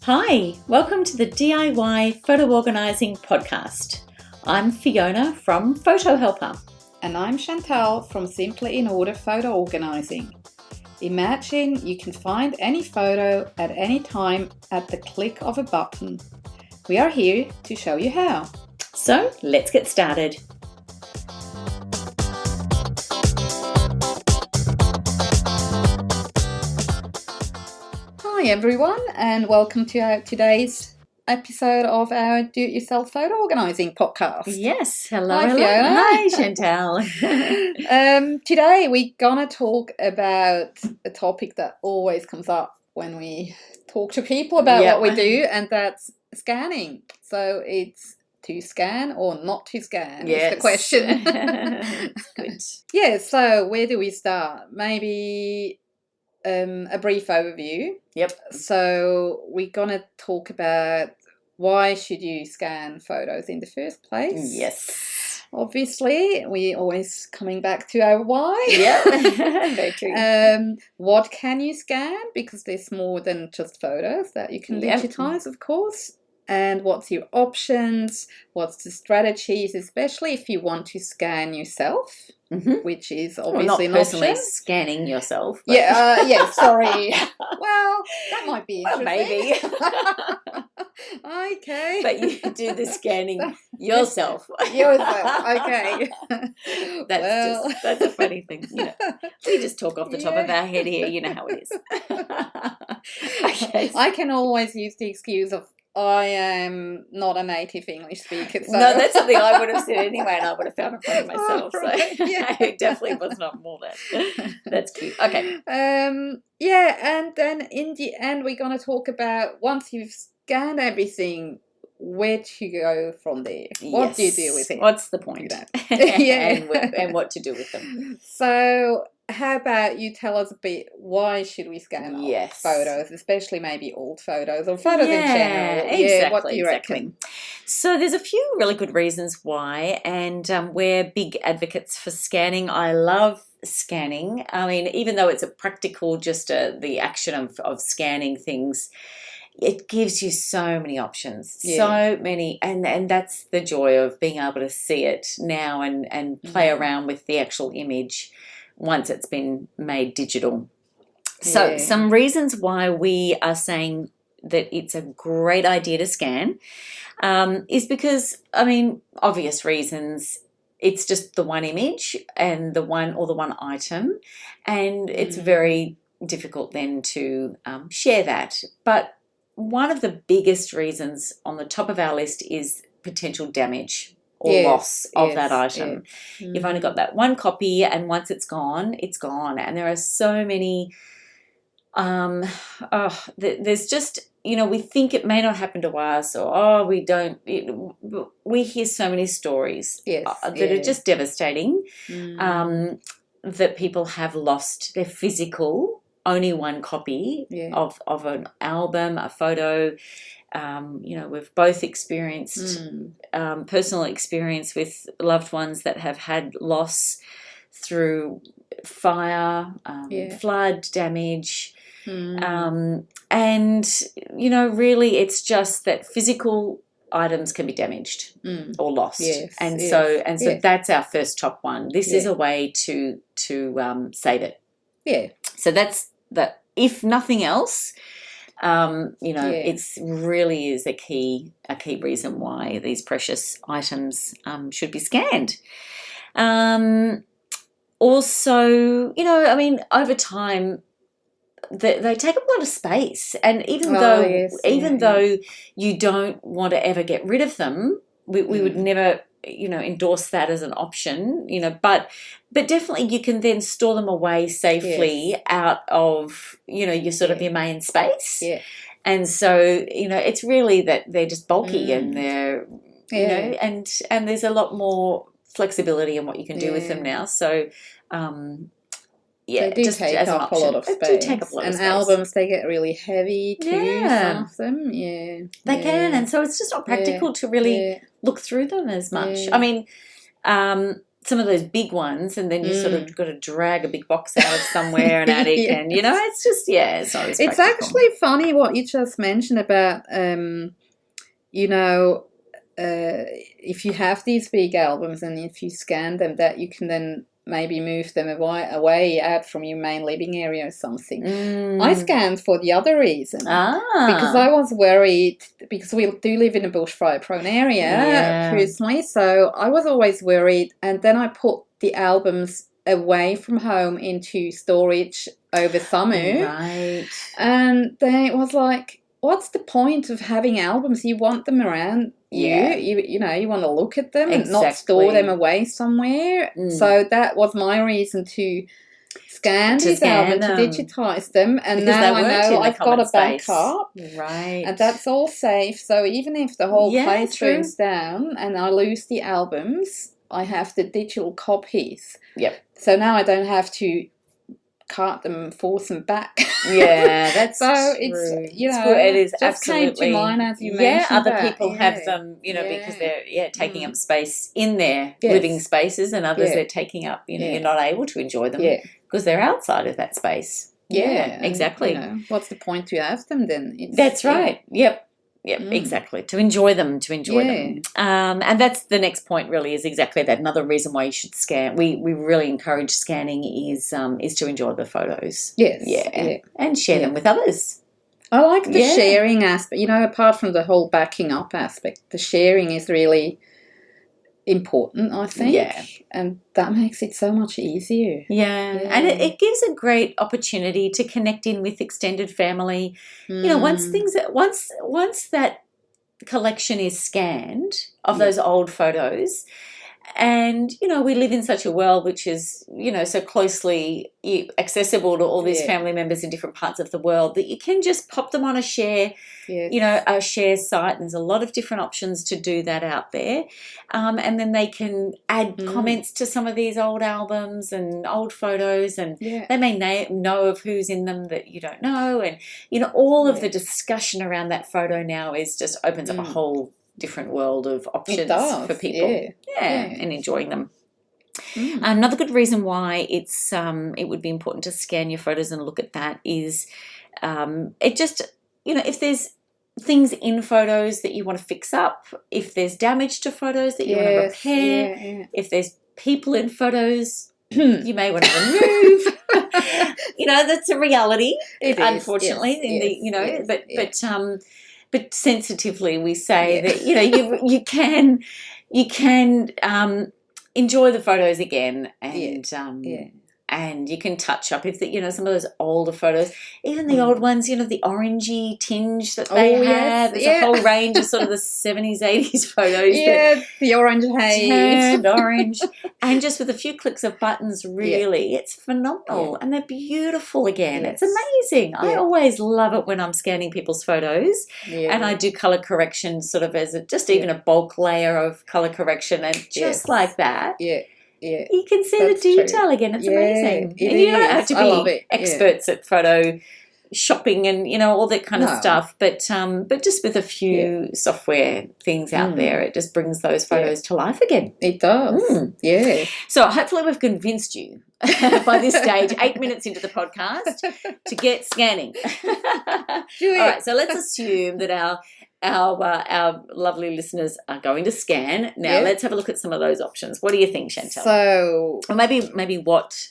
Hi, welcome to the DIY Photo Organising podcast. I'm Fiona from Photo Helper. And I'm Chantal from Simply in Order Photo Organising. Imagine you can find any photo at any time at the click of a button. We are here to show you how. So let's get started. Hi everyone, and welcome to today's episode of our Do-It-Yourself Photo Organising podcast. Yes, hello. Hi, Fiona. Hi, Chantal. Today we're gonna talk about a topic that always comes up when we talk to people about what we do, and that's scanning. So it's to scan or not to scan is the question. Good. Yeah, so where do we start? Maybe a brief overview. Yep. So we're going to talk about why should you scan photos in the first place. Yes. Obviously, we're always coming back to our why. Yep. Very true. What can you scan? Because there's more than just photos that you can digitize, of course. And what's your options? What's the strategies, especially if you want to scan yourself, which is obviously not personally scanning yourself. But... sorry. Well, that might be interesting. Maybe. Okay. But you do the scanning yourself. Okay. That's a funny thing. You know, we just talk off the top of our head here. You know how it is. Okay. I can always use the excuse of I am not a native English speaker. So. No, that's something I would have said anyway, and I would have found it funny myself. Right. So it definitely was not more that. That's cute. Okay. And then in the end, we're going to talk about once you've scanned everything, where to go from there. What do you do with it? What's the point? and what to do with them. So how about you tell us a bit, why should we scan our photos, especially maybe old photos or photos in general? Exactly. What do you reckon? So there's a few really good reasons why, and we're big advocates for scanning. I love scanning. I mean, even though it's a practical, just the action of scanning things, it gives you so many options, so many, and that's the joy of being able to see it now and play around with the actual image once it's been made digital. So some reasons why we are saying that it's a great idea to scan is because, I mean, obvious reasons. It's just the one image and the one item, and it's very difficult then to share that. But one of the biggest reasons on the top of our list is potential damage or loss of that item. You've only got that one copy, and once it's gone, it's gone. And there are so many, there's just, we think it may not happen to us, or, we don't, we hear so many stories that are just devastating, that people have lost their physical, only one copy of an album, a photo. We've both experienced personal experience with loved ones that have had loss through fire, flood damage. And, really it's just that physical items can be damaged or lost. So that's our first top one. This is a way to save it. Yeah. So that's that. If nothing else, it's really is a key reason why these precious items should be scanned. Also, over time, they take up a lot of space, and even though you don't want to ever get rid of them, we would never endorse that as an option, but definitely you can then store them away safely out of, your sort of your main space. Yeah. And so, it's really that they're just bulky and they're, and there's a lot more flexibility in what you can do with them now. So, they do take up a lot of space. And albums, they get really heavy too, some of them. They can, and so it's just not practical to really look through them as much. I mean, some of those big ones, and then you sort of got to drag a big box out of somewhere, an attic, Yes. and it's just it's not as It's practical. actually funny what you just mentioned about if you have these big albums and if you scan them, that you can then maybe move them away out from your main living area or something. I scanned for the other reason. Because I was worried, because we do live in a bushfire-prone area personally, so I was always worried. And then I put the albums away from home into storage over summer. Right. And then it was like, what's the point of having albums? You want them around you want to look at them and not store them away somewhere. So that was my reason to scan these albums, to digitise them, and because now I know I've got a backup. Right. And that's all safe. So even if the whole place burns down and I lose the albums, I have the digital copies. Yep. So now I don't have to cart them and force them back. Yeah, that's so true. It is just absolutely came to mind as you mentioned. Other people have them, because they're taking up space in their living spaces, and others they're taking up. You're not able to enjoy them because they're outside of that space. Yeah, exactly. What's the point to have them then? That's right. Yep. Yep, exactly. To enjoy them. And that's the next point really, is exactly that. Another reason why you should scan. We really encourage scanning is to enjoy the photos. Yes. Yeah. And share them with others. I like the sharing aspect. apart from the whole backing up aspect, the sharing is really important, I think. Yeah. And that makes it so much easier. Yeah. And it gives a great opportunity to connect in with extended family. Once that collection is scanned of those old photos, and we live in such a world which is so closely accessible to all these family members in different parts of the world, that you can just pop them on a share a share site. There's a lot of different options to do that out there, and then they can add comments to some of these old albums and old photos, and they may know of who's in them that you don't know, and all of the discussion around that photo now is just opens up a whole different world of options for people and enjoying them. Another good reason why it would be important to scan your photos and look at that is it just if there's things in photos that you want to fix up, if there's damage to photos that you want to repair, if there's people in photos you may want to remove. That's a reality, unfortunately. But sensitively, we say that you can enjoy the photos again, and you can touch up if some of those older photos, even the old ones, the orangey tinge that they have. There's a whole range of sort of the 70s, 80s photos. The orange haze. Turned orange. And just with a few clicks of buttons, really, it's phenomenal. And they're beautiful again. It's amazing. I always love it when I'm scanning people's photos. And I do colour correction sort of as even a bulk layer of colour correction, and just like that. You can see the detail again. It's amazing. And you don't have to be experts at photo shopping and all that kind of stuff, but just with a few software things out there, it just brings those photos to life again. It does. So hopefully we've convinced you by this stage, 8 minutes into the podcast, to get scanning. All right, so let's assume that our lovely listeners are going to scan. Now let's have a look at some of those options. What do you think, Chantal? So, or maybe what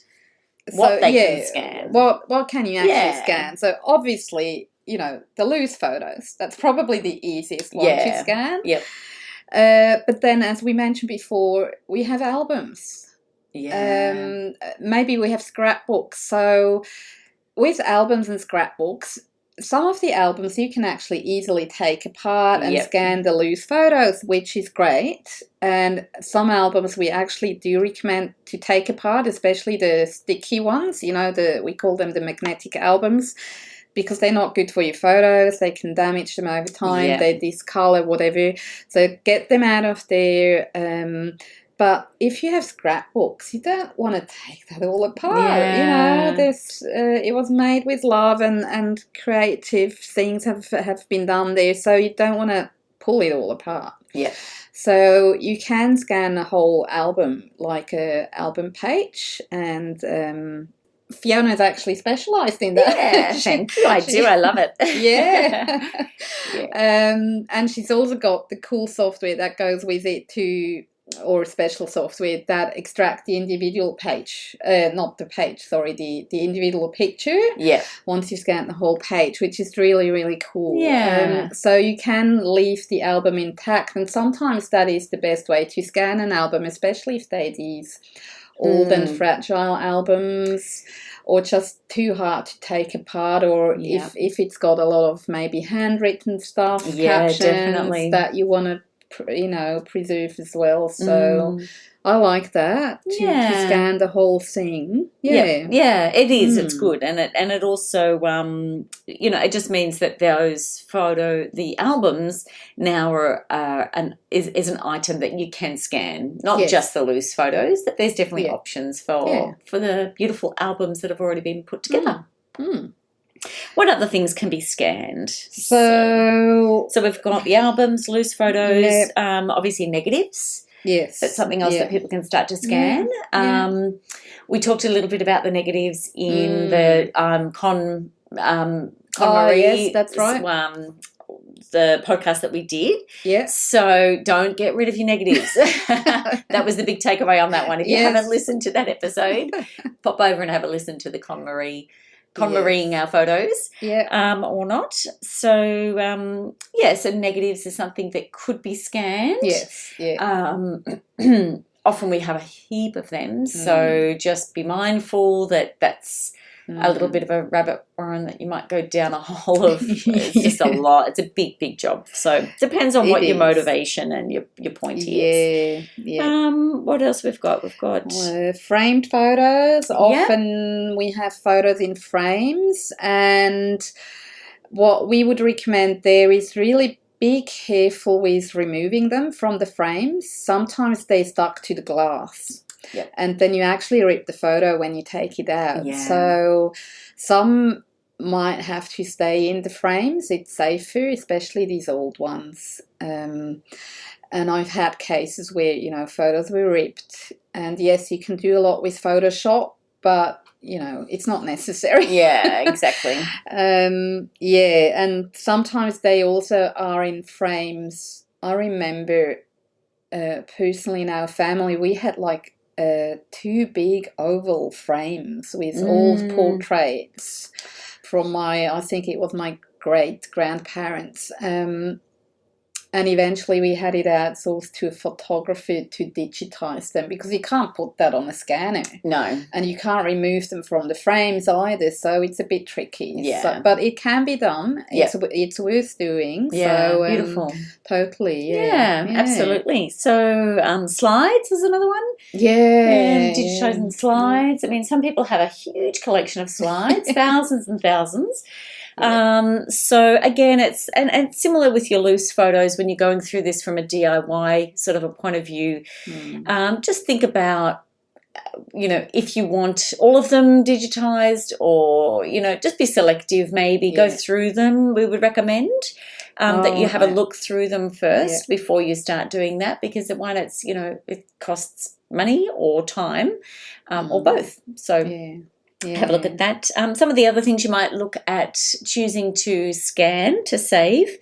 they can scan. What can you actually scan? So obviously, the loose photos. That's probably the easiest one to scan. Yep. But then, as we mentioned before, we have albums. Yeah. Maybe we have scrapbooks. So with albums and scrapbooks, some of the albums you can actually easily take apart and scan the loose photos, which is great. And some albums we actually do recommend to take apart, especially the sticky ones. We call them the magnetic albums, because they're not good for your photos. They can damage them over time. They discolor, whatever. So get them out of there. But if you have scrapbooks, you don't want to take that all apart. It was made with love, and creative things have been done there, so you don't want to pull it all apart. Yeah. So you can scan a whole album, like a album page, and Fiona's actually specialised in that. Yeah, thank you. I do. I love it. Yeah. Yeah. And she's also got the cool software that goes with it too, or special software that extract the individual page, not the page, sorry, the individual picture. Yeah. Once you scan the whole page, which is really, really cool. Yeah. So you can leave the album intact, and sometimes that is the best way to scan an album, especially if they're these old and fragile albums, or just too hard to take apart, or if it's got a lot of maybe handwritten stuff, captions definitely. that you want to preserve as well. So I like that to scan the whole thing. Yeah, it is. It's good, and it also it just means that the albums now is an item that you can scan, not just the loose photos. That there's definitely options for the beautiful albums that have already been put together. What other things can be scanned? So we've got the albums, loose photos, obviously negatives. Yes. That's something else that people can start to scan. We talked a little bit about the negatives in the Con Marie. Yes, that's right. The podcast that we did. Yeah. So don't get rid of your negatives. That was the big takeaway on that one. If you haven't listened to that episode, pop over and have a listen to the Marie-ing our photos, or not. So, so negatives is something that could be scanned. Yes, often we have a heap of them, so just be mindful that that's a little bit of a rabbit warren that you might go down a hole of. It's just a lot. It's a big, big job. So it depends on what your motivation and your point is. Yeah. What else we've got? We've got framed photos. Often we have photos in frames, and what we would recommend there is really be careful with removing them from the frames. Sometimes they're stuck to the glass. Yep. And then you actually rip the photo when you take it out. Yeah. So some might have to stay in the frames. It's safer, especially these old ones. And I've had cases where, photos were ripped. And yes, you can do a lot with Photoshop, but, it's not necessary. Yeah, exactly. And sometimes they also are in frames. I remember personally in our family, we had like 2 big oval frames with old portraits from I think it was my great-grandparents. And eventually we had it outsourced to a photographer to digitize them, because you can't put that on a scanner. No. And you can't remove them from the frames either, so it's a bit tricky. Yeah. So, but it can be done. It's worth doing. Yeah, so, beautiful. Totally, yeah. Absolutely. So slides is another one. Yeah. Digitizing slides. I mean, some people have a huge collection of slides, thousands and thousands. So again, it's and similar with your loose photos when you're going through this from a DIY sort of a point of view. Just think about, if you want all of them digitized, or just be selective. Maybe go through them. We would recommend that you have a look through them first before you start doing that, because it's it costs money or time, or both. So. Yeah. Have a look at that. Some of the other things you might look at choosing to scan to save.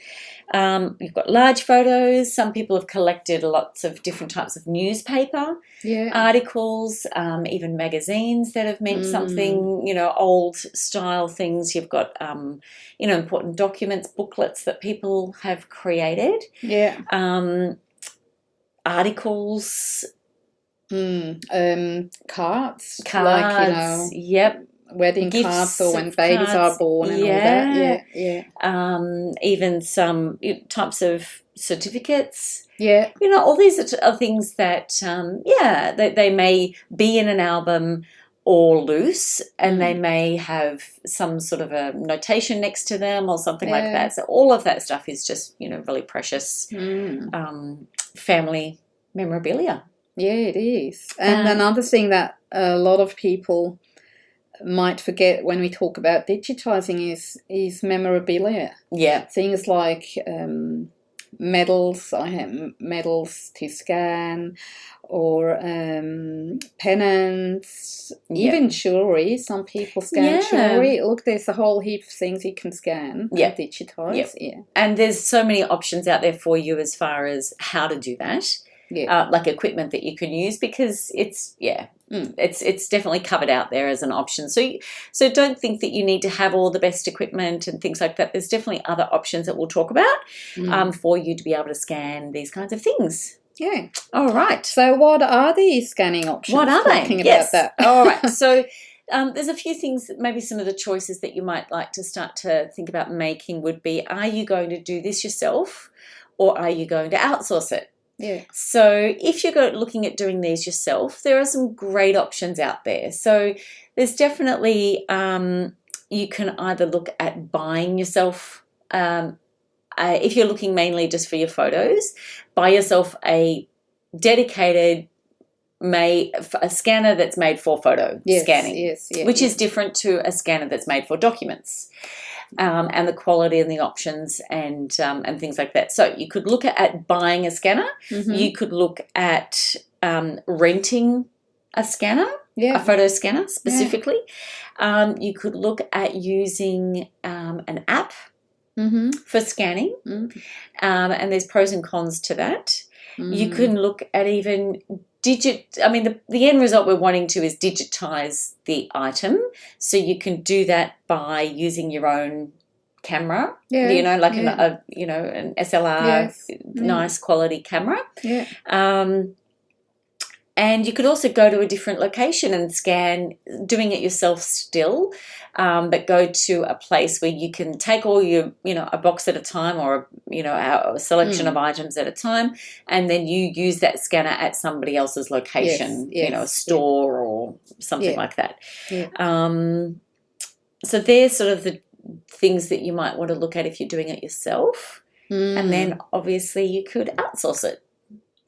You've got large photos. Some people have collected lots of different types of newspaper, articles, even magazines that have meant something, old style things. You've got, important documents, booklets that people have created. Yeah. Articles. Cards, like yep, wedding gifts, cards, or when babies are born and all that. Even some types of certificates. Yeah, all these are things that they may be in an album or loose, and they may have some sort of a notation next to them or something like that. So all of that stuff is just really precious family memorabilia. Yeah, it is. And another thing that a lot of people might forget when we talk about digitizing is memorabilia. Yeah. Things like medals. I have medals to scan, or pennants, even jewelry. Some people scan jewelry. Look, there's a whole heap of things you can scan and digitize. Yeah. And there's so many options out there for you as far as how to do that. Yeah. Like equipment that you can use, because it's definitely covered out there as an option. So don't think that you need to have all the best equipment and things like that. There's definitely other options that we'll talk about for you to be able to scan these kinds of things. Yeah. All right. So what are these scanning options? What are they? About that. All right. So there's a few things, maybe some of the choices that you might like to start to think about making would be, are you going to do this yourself, or are you going to outsource it? Yeah. So if you're looking at doing these yourself, there are some great options out there. So there's definitely, you can either look at buying yourself, if you're looking mainly just for your photos, buy yourself a dedicated a scanner that's made for photo scanning, which is different to a scanner that's made for documents. And the quality and the options and things like that. So you could look at buying a scanner. Mm-hmm. You could look at renting a scanner, a photo scanner specifically. Yeah. You could look at using an app for scanning, and there's pros and cons to that. You can look at even the end result we're wanting to is digitize the item, so you can do that by using your own camera, an SLR, nice quality camera. Yeah. And you could also go to a different location and scan, doing it yourself still, but go to a place where you can take all your, a box at a time, or, a selection of items at a time, and then you use that scanner at somebody else's location, a store or something like that. Yeah. So there's sort of the things that you might want to look at if you're doing it yourself. And then obviously you could outsource it.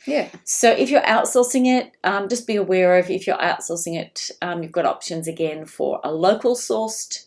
Yeah. So if you're outsourcing it, just be aware of, if you're outsourcing it, you've got options again for a local sourced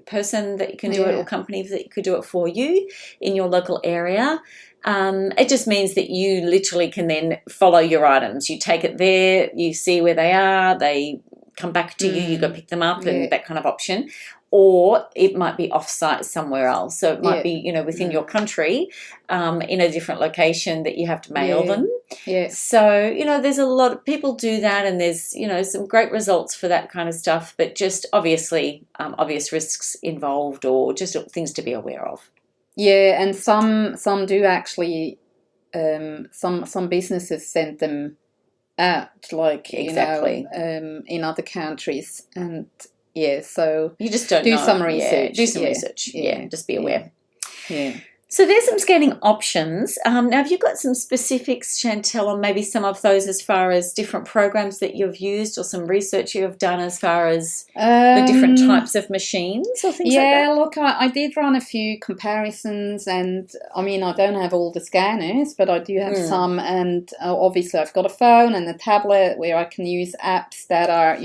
person that you can do it, or company that you could do it for you in your local area. It just means that you literally can then follow your items. You take it there, you see where they are, they come back to you, you go pick them up, and that kind of option. Or it might be off-site somewhere else. So it might be, within your country, in a different location that you have to mail them. Yeah. So, there's a lot of people do that, and there's, some great results for that kind of stuff, but just obviously obvious risks involved, or just things to be aware of. Yeah, and some do actually, some businesses send them out, like, in other countries, and... Yeah, so you just don't do know. Some research. Yeah, do some research. Yeah, just be aware. Yeah. So there's some scanning options. Now, have you got some specifics, Chantal, on maybe some of those as far as different programs that you've used, or some research you've done as far as the different types of machines or things like that? Yeah, look, I did run a few comparisons, and I don't have all the scanners, but I do have some, and obviously I've got a phone and a tablet where I can use apps that are,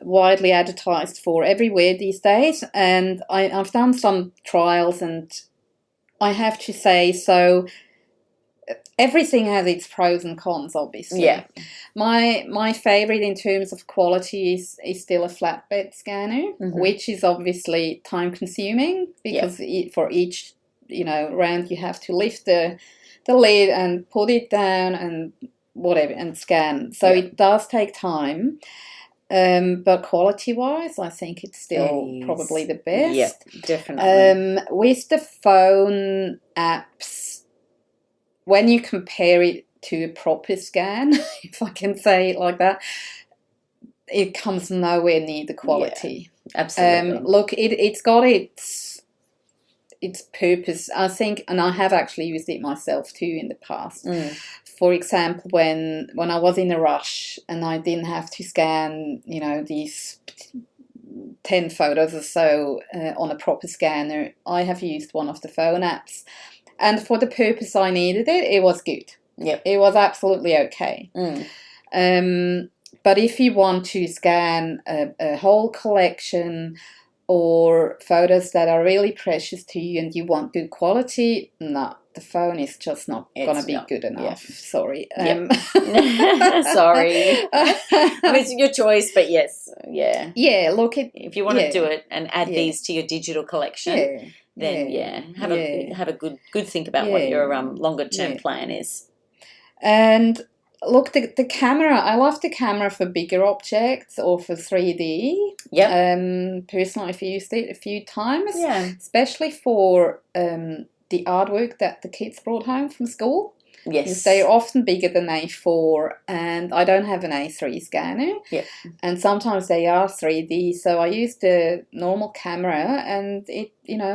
widely advertised for everywhere these days, and I've done some trials, and I have to say, so everything has its pros and cons, obviously. Yeah. My favourite in terms of quality is still a flatbed scanner, which is obviously time consuming, because for each round you have to lift the lid and put it down and whatever and scan. So it does take time. But quality-wise, I think it's still probably the best. Yeah, definitely. With the phone apps, when you compare it to a proper scan, if I can say it like that, it comes nowhere near the quality. Yeah, absolutely. Look, it's got its purpose, I think, and I have actually used it myself too in the past. For example, when I was in a rush and I didn't have to scan, these 10 photos or so on a proper scanner, I have used one of the phone apps. And for the purpose I needed it was good. Yep. It was absolutely okay. But if you want to scan a whole collection or photos that are really precious to you and you want good quality, no, the phone is just not going to be good enough. Yeah. Sorry. Sorry. I mean, it's your choice, but yes. Yeah. Yeah, look, if you want to do it and add these to your digital collection, then have a good think about what your longer term plan is. And look, the camera, I love the camera for bigger objects or for 3D. Yeah. Personally, I've used it a few times. Yeah. Especially for the artwork that the kids brought home from school. Yes. They're often bigger than A4, and I don't have an A3 scanner. Yeah. And sometimes they are 3D, so I used the normal camera, and it,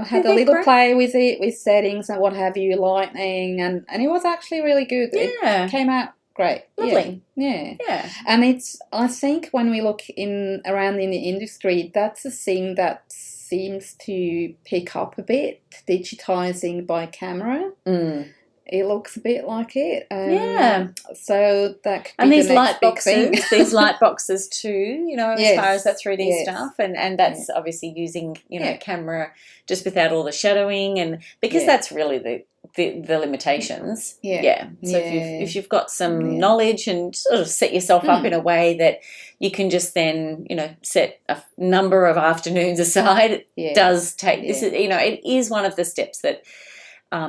had a little play with it, with settings and what have you, lighting, and it was actually really good. Yeah. It came out great. Lovely. Yeah. And I think when we look around in the industry, that's a thing that seems to pick up a bit, digitizing by camera. It looks a bit like it. So that could be these light boxes, these light boxes too, as far as that 3D stuff. And that's obviously using, camera just without all the shadowing, and because that's really the limitations. Yeah. So if you've got some knowledge and sort of set yourself up in a way that you can just then, set a number of afternoons aside, it does take this is, it is one of the steps that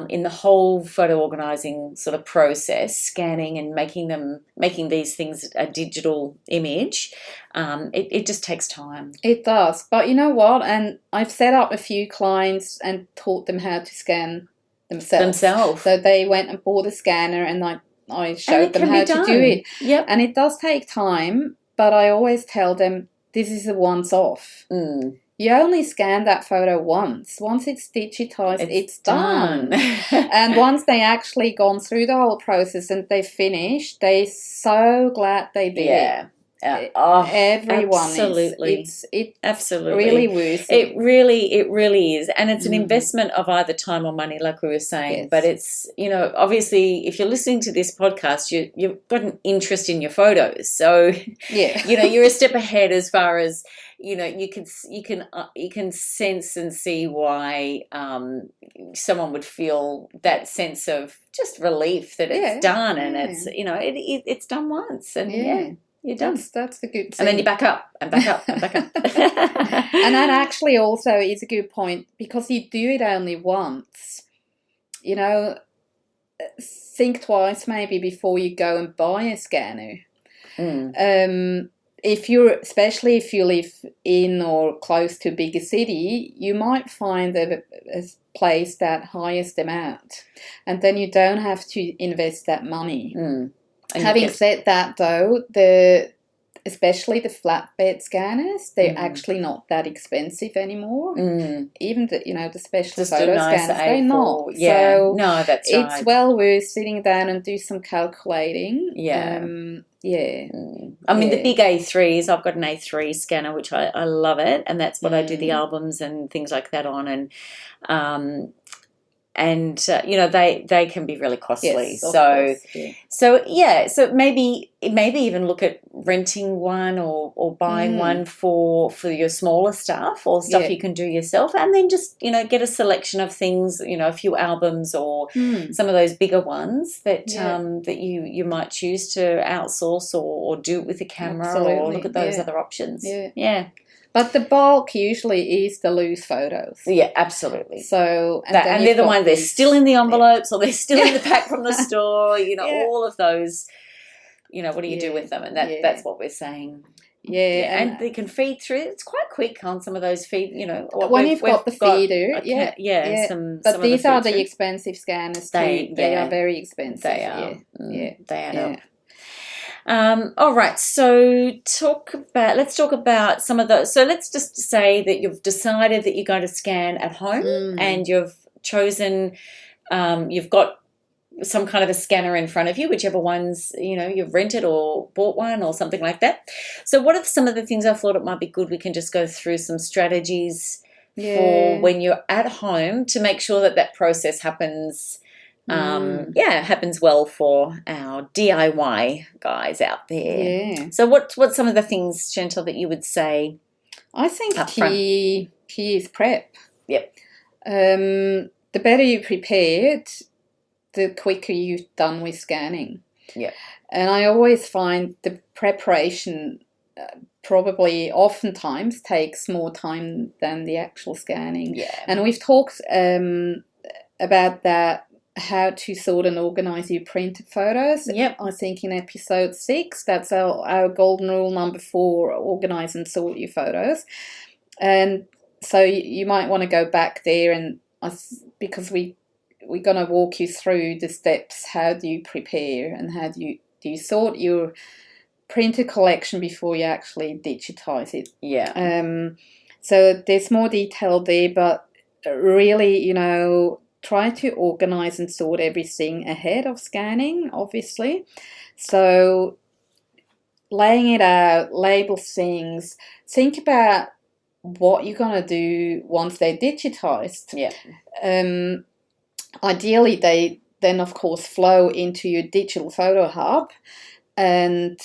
in the whole photo organising sort of process, scanning and making these things a digital image, it just takes time. It does. But you know what? And I've set up a few clients and taught them how to scan themselves. So they went and bought a scanner, and I showed them how to do it. Yep. And it does take time, but I always tell them this is a once-off. You only scan that photo once. Once it's digitized, it's done. And once they actually gone through the whole process and they finished, they're so glad they did it. Everyone absolutely. It's absolutely really worth it. It really is, and it's an investment of either time or money, like we were saying. Yes. But it's obviously, if you're listening to this podcast, you've got an interest in your photos, so you're a step ahead as far as you can sense and see why someone would feel that sense of just relief that it's done, and it's it's done once, and you're done. That's the good thing. And then you back up and back up and back up. And that actually also is a good point, because you do it only once. Think twice maybe before you go and buy a scanner. Especially if you live in or close to a bigger city, you might find a place that highest amount, and then you don't have to invest that money. Having said that, though, especially the flatbed scanners, they're actually not that expensive anymore. Even the special photo scanners, they're not. Yeah. So no, that's right. It's well worth sitting down and do some calculating. I mean, the big A3s, I've got an A3 scanner, which I love it, and that's what I do the albums and things like that on, and they can be really costly. So maybe even look at renting one or buying one for your smaller stuff, or stuff you can do yourself, and then just get a selection of things, a few albums or some of those bigger ones that that you might choose to outsource or do it with a camera. Absolutely. Or look at those other options. But the bulk usually is the loose photos. Yeah, absolutely. So and they're the ones, they're still in the envelopes or they're still in the pack from the store. All of those. What do you do with them? And that's what we're saying. Yeah, and they can feed through. It's quite quick on some of those feed. When you've got the feeder, But these are the expensive scanners too. They are very expensive. They are. They add up. All right, so let's talk about some of those. So let's just say that you've decided that you're going to scan at home, and you've chosen, you've got some kind of a scanner in front of you, whichever ones, you've rented or bought one or something like that. So what are some of the things I thought it might be good? We can just go through some strategies for when you're at home to make sure that process happens. Happens well for our DIY guys out there. So what's some of the things, Chantal, that you would say? I think key key is prep. Yep. The better you prepared, the quicker you've done with scanning. Yeah. And I always find the preparation probably oftentimes takes more time than the actual scanning. Yeah. And we've talked about that, how to sort and organise your printed photos. Yep. I think in episode 6, that's our golden rule number 4, organise and sort your photos. And so you might want to go back there, and because we're going to walk you through the steps. How do you prepare, and how do you sort your printed collection before you actually digitize it? Yeah. So there's more detail there, but really, try to organize and sort everything ahead of scanning, obviously. So laying it out, label things, think about what you're going to do once they're digitized. Yeah. Ideally, they then, of course, flow into your digital photo hub. And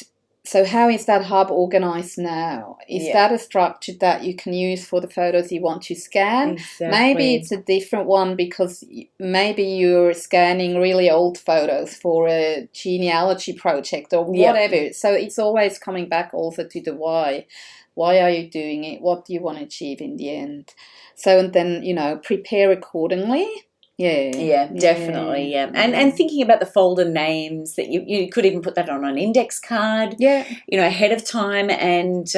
so how is that hub organized now? Is that a structure that you can use for the photos you want to scan? Exactly. Maybe it's a different one because maybe you're scanning really old photos for a genealogy project or whatever. Yep. So it's always coming back also to the why. Why are you doing it? What do you want to achieve in the end? So, and then, prepare accordingly. Yeah, definitely. Yeah. And thinking about the folder names, that you could even put that on an index card, ahead of time. And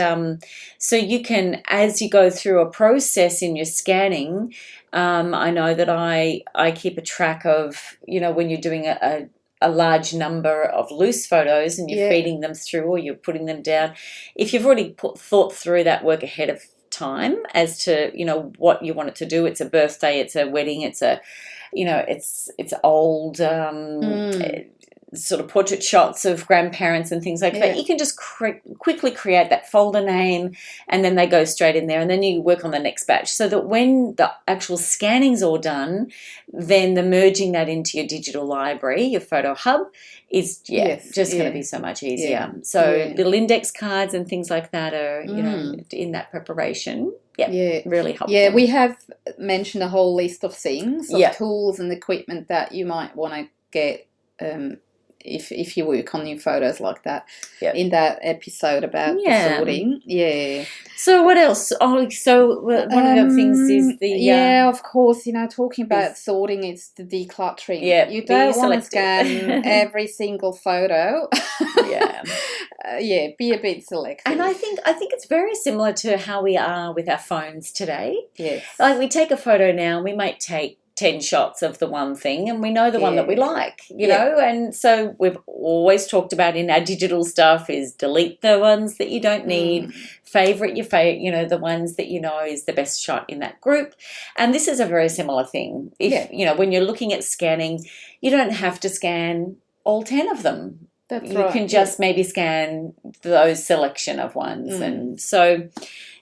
so you can, as you go through a process in your scanning, I know that I keep a track of, when you're doing a large number of loose photos and you're feeding them through or you're putting them down, if you've already thought through that work ahead of time as to what you want it to do. It's a birthday, it's a wedding, it's a it's old sort of portrait shots of grandparents and things like that. You can just quickly create that folder name, and then they go straight in there, and then you work on the next batch, so that when the actual scanning's all done, then the merging that into your digital library, your photo hub, is just going to be so much easier. So little index cards and things like that are in that preparation. Really helpful. Yeah, we have mentioned a whole list of things, of tools and equipment that you might want to get if you work on your photos like that in that episode about the sorting. Yeah. So what else? Oh, so one of the things is the... of course, talking about sorting, it's the decluttering. Yeah, you don't want to scan every single photo. Be a bit selective. And I think it's very similar to how we are with our phones today. Yes. Like we take a photo now, and we might take 10 shots of the one thing, and we know the one that we like, you know, and so we've always talked about in our digital stuff is delete the ones that you don't need, favorite your favorite, the ones that is the best shot in that group. And this is a very similar thing. If when you're looking at scanning, you don't have to scan all 10 of them. That's you can just maybe scan those selection of ones. And so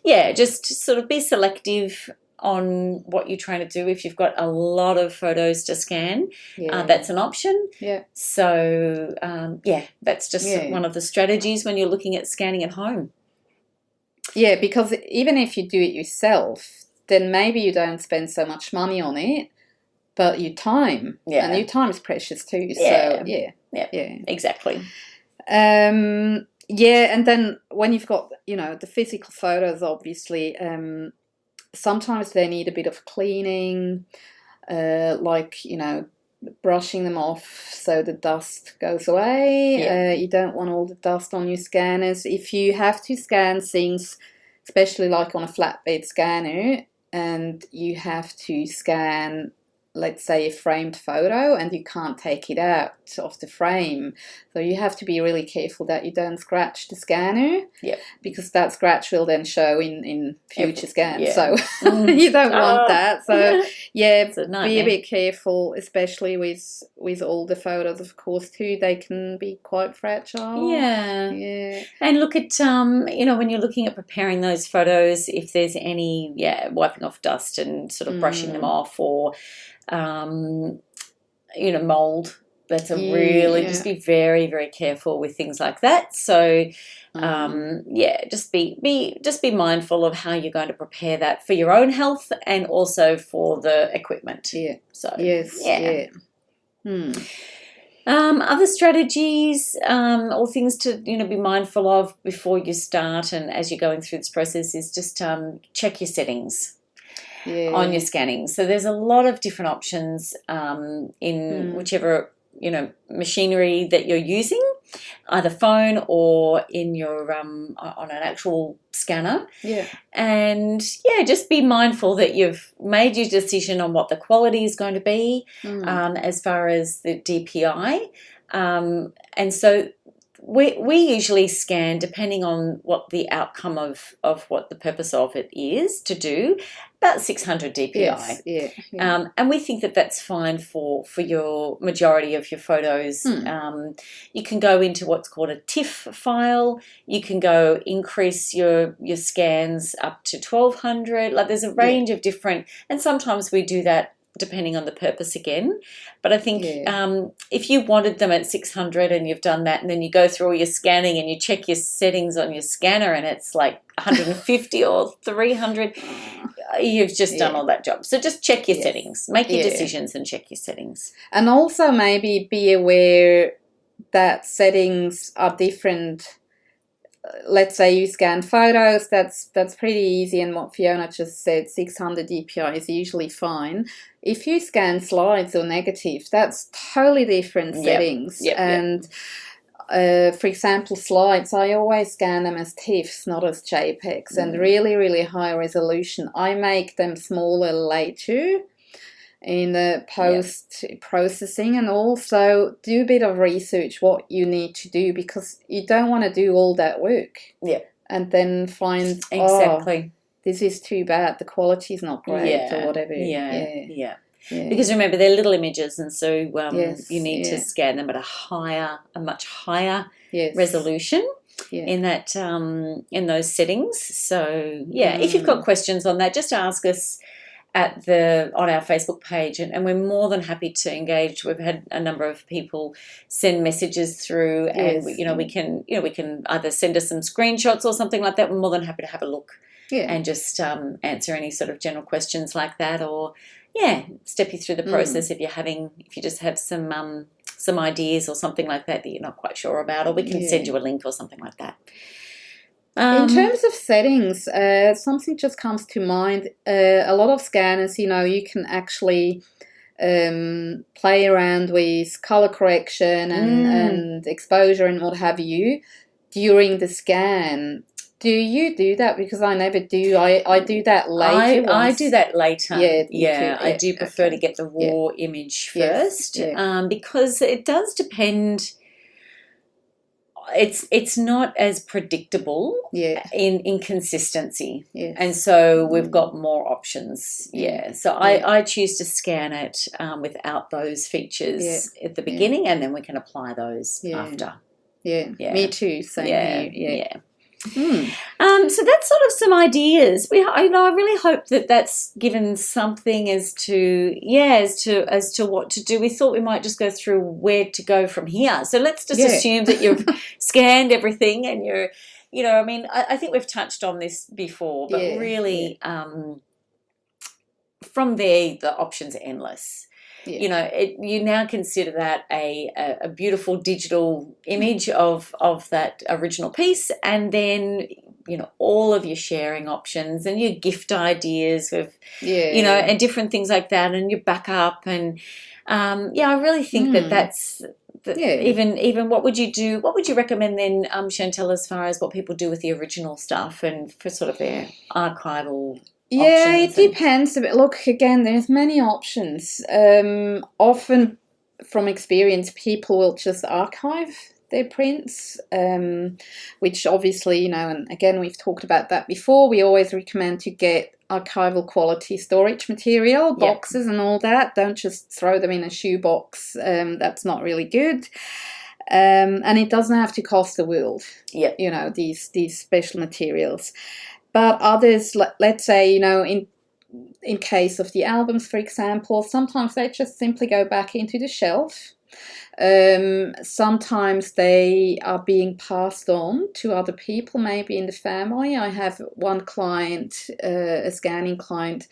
just sort of be selective on what you're trying to do. If you've got a lot of photos to scan, that's an option. So that's just one of the strategies when you're looking at scanning at home. Because even if you do it yourself, then maybe you don't spend so much money on it, but your time, and your time is precious too. So Exactly. And then when you've got the physical photos, obviously, sometimes they need a bit of cleaning, brushing them off so the dust goes away. You don't want all the dust on your scanners. If you have to scan things, especially like on a flatbed scanner, and you have to scan, let's say, a framed photo and you can't take it out of the frame. So you have to be really careful that you don't scratch the scanner, because that scratch will then show in future scans. So you don't want that. So be a bit careful, especially with older photos, of course, too. They can be quite fragile. And look at when you're looking at preparing those photos, if there's any wiping off dust and sort of brushing them off, or mold That's a really, just be very, very careful with things like that. So, just be mindful of how you're going to prepare that for your own health and also for the equipment. Yeah. So, Hmm. Other strategies or things to be mindful of before you start and as you're going through this process is just check your settings. On your scanning. So there's a lot of different options in whichever machinery that you're using, either phone or in your on an actual scanner. And just be mindful that you've made your decision on what the quality is going to be as far as the DPI. And so we usually scan, depending on what the outcome of what the purpose of it is to do, about 600 DPI. And we think that that's fine for your majority of your photos. You can go into what's called a TIFF file. You can go increase your scans up to 1200. Like there's a range of different, and sometimes we do that depending on the purpose again. But I think if you wanted them at 600 and you've done that and then you go through all your scanning and you check your settings on your scanner and it's like 150 or 300, you've just done all that job. So just check your settings. Make your decisions and check your settings. And also maybe be aware that settings are different. Let's say you scan photos, that's pretty easy, and what Fiona just said, 600 DPI is usually fine. If you scan slides or negative, that's totally different settings. And for example, slides, I always scan them as TIFFs, not as JPEGs, and really, really high resolution. I make them smaller later in the post-processing, and also do a bit of research what you need to do, because you don't want to do all that work and then find, this is too bad, the quality is not great or whatever. Because remember, they're little images, and so you need to scan them at a much higher resolution in that in those settings. So if you've got questions on that, just ask us on our Facebook page, and we're more than happy to engage. We've had a number of people send messages through, and we can either send us some screenshots or something like that. We're more than happy to have a look and just answer any sort of general questions like that, or step you through the process if you just have some ideas or something like that you're not quite sure about, or we can send you a link or something like that. In terms of settings, something just comes to mind. A lot of scanners, you can actually play around with color correction and exposure and what have you during the scan. Do you do that? Because I never do. I do that later. I do that later. I do prefer to get the raw image first because it does depend. It's not as predictable in consistency, and so we've got more options. So I choose to scan it without those features at the beginning, and then we can apply those after. Me too. Same here. So that's sort of some ideas. I really hope that that's given something as to what to do. We thought we might just go through where to go from here. So let's just assume that you've scanned everything and you're, I think we've touched on this before, but really, from there the options are endless. You now consider that a beautiful digital image of that original piece, and then all of your sharing options and your gift ideas with and different things like that, and your backup, and I really think that's even what would you recommend then, Chantal, as far as what people do with the original stuff and for sort of their archival it depends a bit. Look, again, there's many options. Often, from experience, people will just archive their prints, which obviously, and again, we've talked about that before. We always recommend to get archival quality storage material, boxes and all that. Don't just throw them in a shoebox. That's not really good. And it doesn't have to cost the world, these special materials. But others, let's say, in case of the albums, for example, sometimes they just simply go back into the shelf Sometimes they are being passed on to other people, maybe in the family. I have one client, a scanning client.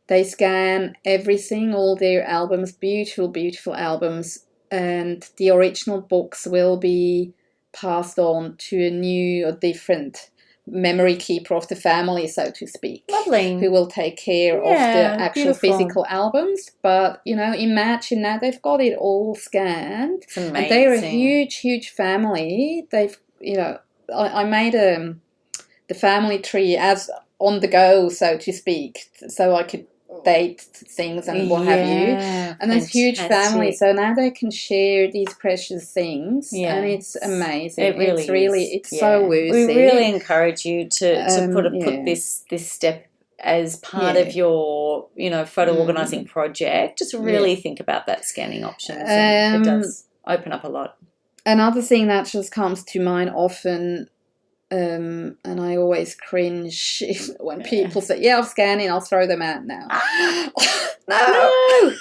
They scan everything, all their albums, beautiful, beautiful albums, and the original books will be passed on to a new or different memory keeper of the family, so to speak. Lovely. Who will take care of the actual physical albums. But, imagine now they've got it all scanned. It's amazing. And they're a huge, huge family. They've, I made the family tree as on the go, so to speak, so I could date things and what have you. And there's huge family, so now they can share these precious things, and it's amazing. It's so worthy. We really encourage you to put this step as part of your photo organising project. Just really think about that scanning option. It does open up a lot. Another thing that just comes to mind often, and I always cringe when people say, I'm scanning, I'll throw them out now. No!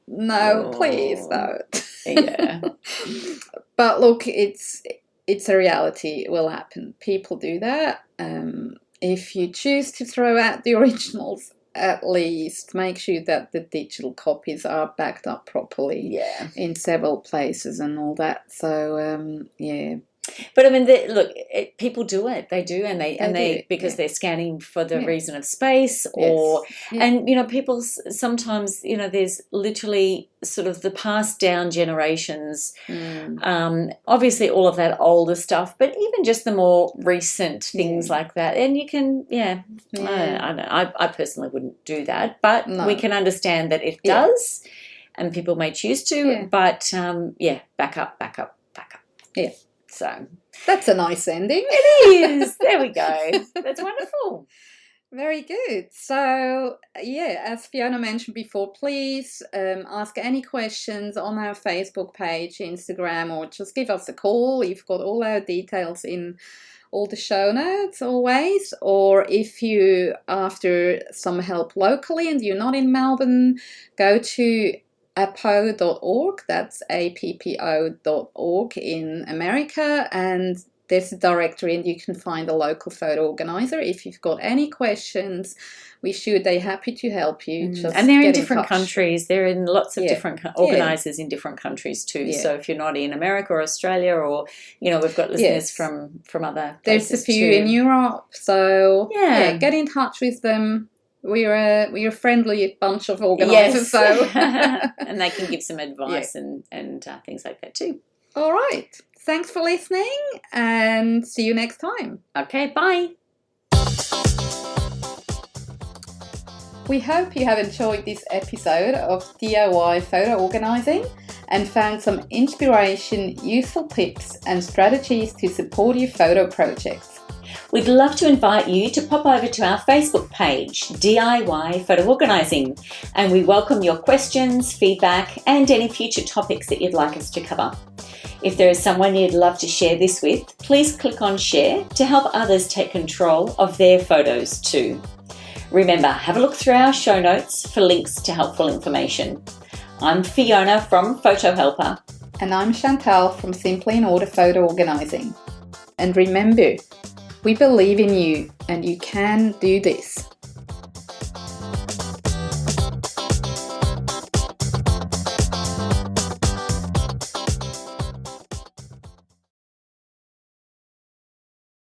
No, please don't. Yeah. But look, it's a reality. It will happen. People do that. If you choose to throw out the originals, at least make sure that the digital copies are backed up properly in several places and all that. So, But I mean, people do it. They do, and they because they're scanning for the reason of space, and people sometimes there's literally sort of the passed down generations. Obviously, all of that older stuff, but even just the more recent things like that, and you can, I don't know. I personally wouldn't do that, but we can understand that it does, and people may choose to. But back up. Yeah. So that's a nice ending. It is. There we go. That's wonderful. Very good. So, as Fiona mentioned before, please ask any questions on our Facebook page, Instagram, or just give us a call. You've got all our details in all the show notes always. Or if you after some help locally and you're not in Melbourne, go to appo.org, that's appo.org in America, and there's a directory and you can find a local photo organizer. If you've got any questions, they're happy to help you. And they're in different countries. They're in lots of different organisers in different countries too. Yeah. So if you're not in America or Australia, or we've got listeners from other places. There's a few in Europe. So get in touch with them. We're a friendly bunch of organisers, so and they can give some advice and things like that too. All right, thanks for listening, and see you next time. Okay, bye. We hope you have enjoyed this episode of DIY Photo Organising and found some inspiration, useful tips, and strategies to support your photo projects. We'd love to invite you to pop over to our Facebook page, DIY Photo Organising, and we welcome your questions, feedback, and any future topics that you'd like us to cover. If there is someone you'd love to share this with, please click on Share to help others take control of their photos too. Remember, have a look through our show notes for links to helpful information. I'm Fiona from Photo Helper. And I'm Chantal from Simply in Order Photo Organising. And remember, we believe in you and you can do this.